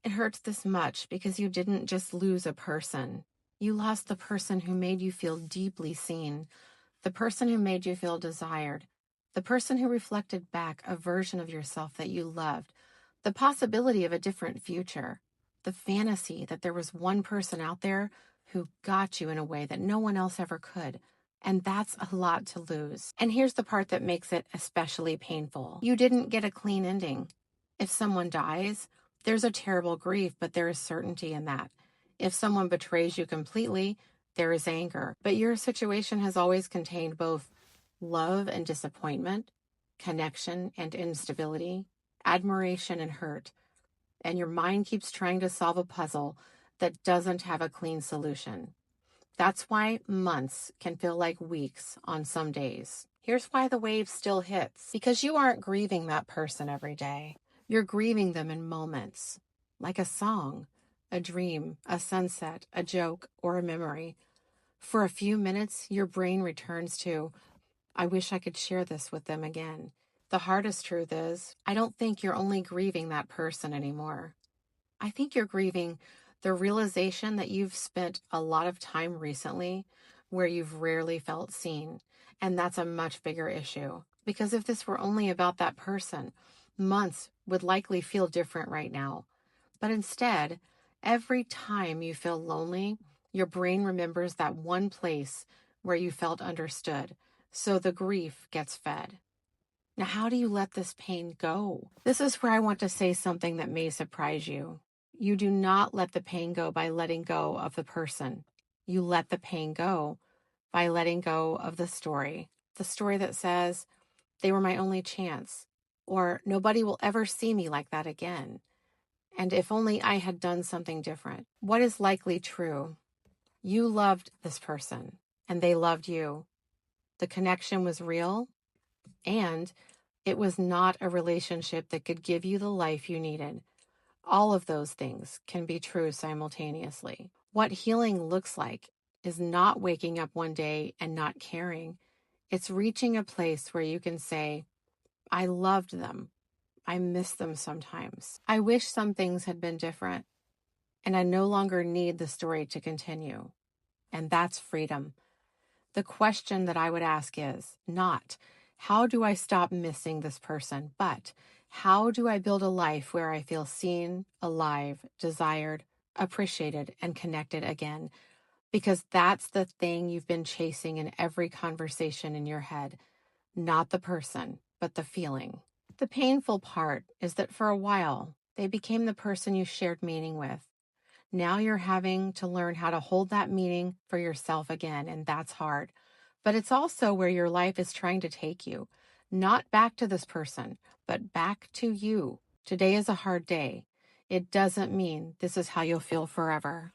It hurts this much because you didn't just lose a person. You lost the person who made you feel deeply seen, the person who made you feel desired, the person who reflected back a version of yourself that you loved, the possibility of a different future, the fantasy that there was one person out there who got you in a way that no one else ever could. And that's a lot to lose. And here's the part that makes it especially painful. You didn't get a clean ending. If someone dies, there's a terrible grief, but there is certainty in that. If someone betrays you completely, there is anger. But your situation has always contained both love and disappointment, connection and instability, admiration and hurt. And your mind keeps trying to solve a puzzle that doesn't have a clean solution. That's why months can feel like weeks on some days. Here's why the wave still hits. Because you aren't grieving that person every day. You're grieving them in moments, like a song, a dream, a sunset, a joke, or a memory. For a few minutes, your brain returns to, I wish I could share this with them again. The hardest truth is, I don't think you're only grieving that person anymore. I think you're grieving the realization that you've spent a lot of time recently where you've rarely felt seen. And that's a much bigger issue. Because if this were only about that person, months would likely feel different right now. But instead, every time you feel lonely, your brain remembers that one place where you felt understood. So the grief gets fed. Now, how do you let this pain go? This is where I want to say something that may surprise you. You do not let the pain go by letting go of the person. You let the pain go by letting go of the story that says, they were my only chance, or nobody will ever see me like that again. And if only I had done something different. What is likely true? You loved this person, and they loved you. The connection was real, and it was not a relationship that could give you the life you needed. All of those things can be true simultaneously. What healing looks like is not waking up one day and not caring. It's reaching a place where you can say, I loved them. I miss them sometimes. I wish some things had been different, and I no longer need the story to continue. And that's freedom. The question that I would ask is not, how do I stop missing this person, but how do I build a life where I feel seen, alive, desired, appreciated, and connected again? Because that's the thing you've been chasing in every conversation in your head. Not the person, but the feeling. The painful part is that for a while, they became the person you shared meaning with. Now you're having to learn how to hold that meaning for yourself again, and that's hard. But it's also where your life is trying to take you. Not back to this person, but back to you. Today is a hard day. It doesn't mean this is how you'll feel forever.